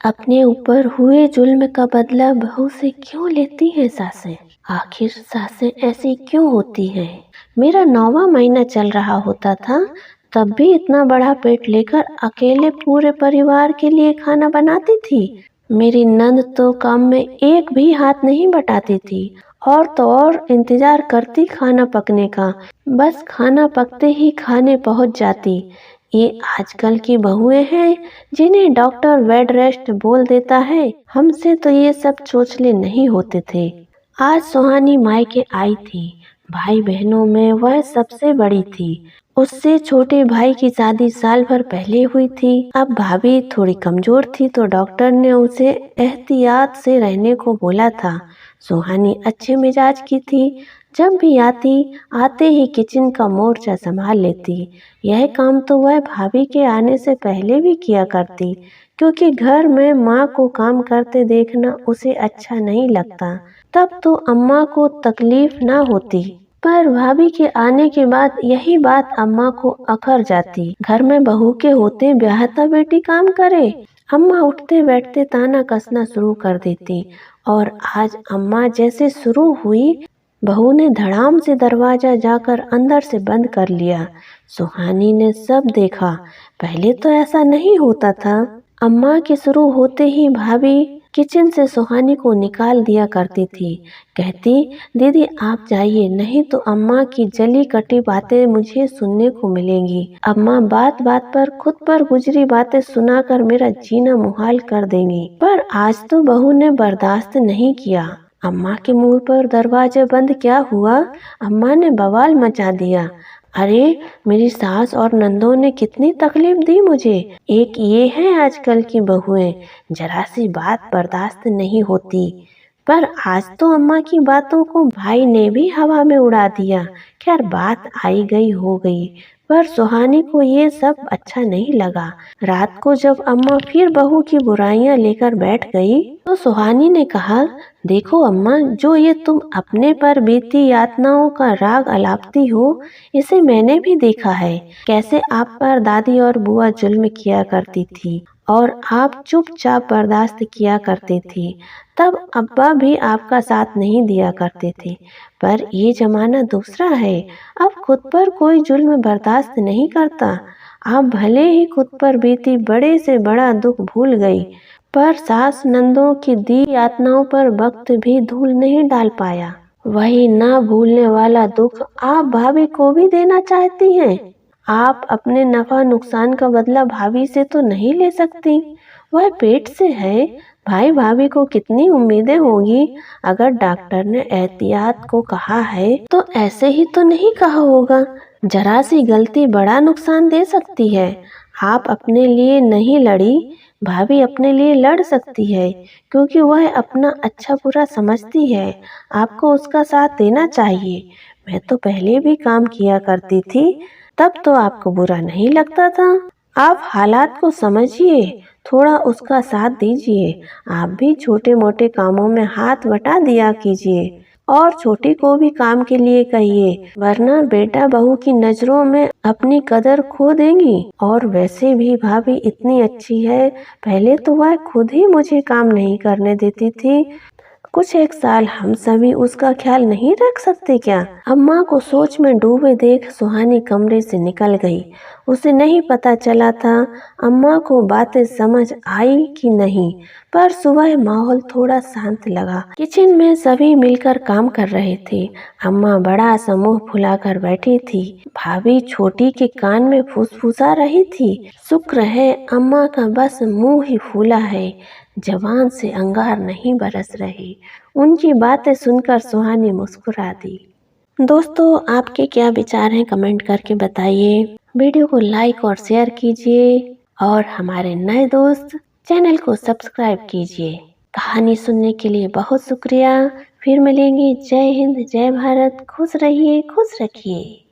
अपने ऊपर हुए जुल्म का बदला बहू से क्यों लेती हैं सासें? आखिर सासें ऐसी क्यों होती हैं? मेरा 9वां महीना चल रहा होता था, तब भी इतना बड़ा पेट लेकर अकेले पूरे परिवार के लिए खाना बनाती थी। मेरी नंद तो काम में एक भी हाथ नहीं बटाती थी और तो और इंतजार करती खाना पकने का। बस खाना पकते ही खाने पहुंच जाती। ये आजकल की बहुएं हैं जिन्हें डॉक्टर बेड रेस्ट बोल देता है। हमसे तो ये सब चोचले नहीं होते थे। आज सुहानी मायके आई थी। भाई बहनों में वह सबसे बड़ी थी। उससे छोटे भाई की शादी साल भर पहले हुई थी। अब भाभी थोड़ी कमजोर थी तो डॉक्टर ने उसे एहतियात से रहने को बोला था। सुहानी अच्छे मिजाज की थी। जब भी आते ही किचन का मोर्चा संभाल लेती। यह काम तो वह भाभी के आने से पहले भी किया करती, क्योंकि घर में माँ को काम करते देखना उसे अच्छा नहीं लगता। तब तो अम्मा को तकलीफ ना होती, पर भाभी के आने के बाद यही बात अम्मा को अखर जाती। घर में बहू के होते ब्याहता बेटी काम करे। अम्मा उठते बैठते ताना कसना शुरू कर देती और आज अम्मा जैसे शुरू हुई, बहू ने धड़ाम से दरवाजा जाकर अंदर से बंद कर लिया। सुहानी ने सब देखा। पहले तो ऐसा नहीं होता था। अम्मा के शुरू होते ही भाभी किचन से सुहानी को निकाल दिया करती थी। कहती, दीदी आप जाइए, नहीं तो अम्मा की जली कटी बातें मुझे सुनने को मिलेंगी। अम्मा बात बात पर खुद पर गुजरी बातें सुनाकर मेरा जीना मुहाल कर देंगी। पर आज तो बहू ने बर्दाश्त नहीं किया। अम्मा के मुंह पर दरवाजा बंद क्या हुआ, अम्मा ने बवाल मचा दिया। अरे मेरी सास और नंदों ने कितनी तकलीफ दी मुझे। एक ये है आजकल की बहुएं, जरा सी बात बर्दाश्त नहीं होती। पर आज तो अम्मा की बातों को भाई ने भी हवा में उड़ा दिया। खैर बात आई गई हो गई, पर सुहानी को ये सब अच्छा नहीं लगा। रात को जब अम्मा फिर बहू की बुराइयां लेकर बैठ गई तो सुहानी ने कहा, देखो अम्मा, जो ये तुम अपने पर बीती यातनाओं का राग अलापती हो, इसे मैंने भी देखा है। कैसे आप पर दादी और बुआ जुल्म किया करती थी और आप चुपचाप बर्दाश्त किया करती थी। तब अब्बा भी आपका साथ नहीं दिया करते थे। पर ये जमाना दूसरा है। अब खुद पर कोई जुल्म बर्दाश्त नहीं करता। आप भले ही खुद पर बीती बड़े से बड़ा दुख भूल गई, पर सास नंदों की दी यातनाओं पर वक्त भी धूल नहीं डाल पाया। वही ना भूलने वाला दुख आप भाभी को भी देना चाहती हैं। आप अपने नफा नुकसान का बदला भाभी से तो नहीं ले सकती। वह पेट से है। भाई भाभी को कितनी उम्मीदें होगी। अगर डॉक्टर ने एहतियात को कहा है तो ऐसे ही तो नहीं कहा होगा। जरा सी गलती बड़ा नुकसान दे सकती है। आप अपने लिए नहीं लड़ी, भाभी अपने लिए लड़ सकती है, क्योंकि वह अपना अच्छा बुरा समझती है। आपको उसका साथ देना चाहिए। मैं तो पहले भी काम किया करती थी, तब तो आपको बुरा नहीं लगता था। आप हालात को समझिए, थोड़ा उसका साथ दीजिए। आप भी छोटे मोटे कामों में हाथ बटा दिया कीजिए और छोटी को भी काम के लिए कहिए, वरना बेटा बहू की नजरों में अपनी कदर खो देंगी। और वैसे भी भाभी इतनी अच्छी है, पहले तो वह खुद ही मुझे काम नहीं करने देती थी। कुछ एक साल हम सभी उसका ख्याल नहीं रख सकते क्या? अम्मा को सोच में डूबे देख सुहानी कमरे से निकल गई। उसे नहीं पता चला था अम्मा को बातें समझ आई कि नहीं, पर सुबह माहौल थोड़ा शांत लगा। किचन में सभी मिलकर काम कर रहे थे। अम्मा बड़ा सा मुंह फुलाकर बैठी थी। भाभी छोटी के कान में फुसफुसा रही थी। शुक्र है अम्मा का बस मुंह ही फूला है, जबान से अंगार नहीं बरस रहे। उनकी बातें सुनकर सुहानी मुस्कुरा दी। दोस्तों, आपके क्या विचार हैं कमेंट करके बताइए। वीडियो को लाइक और शेयर कीजिए और हमारे नए दोस्त चैनल को सब्सक्राइब कीजिए। कहानी सुनने के लिए बहुत शुक्रिया। फिर मिलेंगे। जय हिंद, जय भारत। खुश रहिए, खुश रखिए।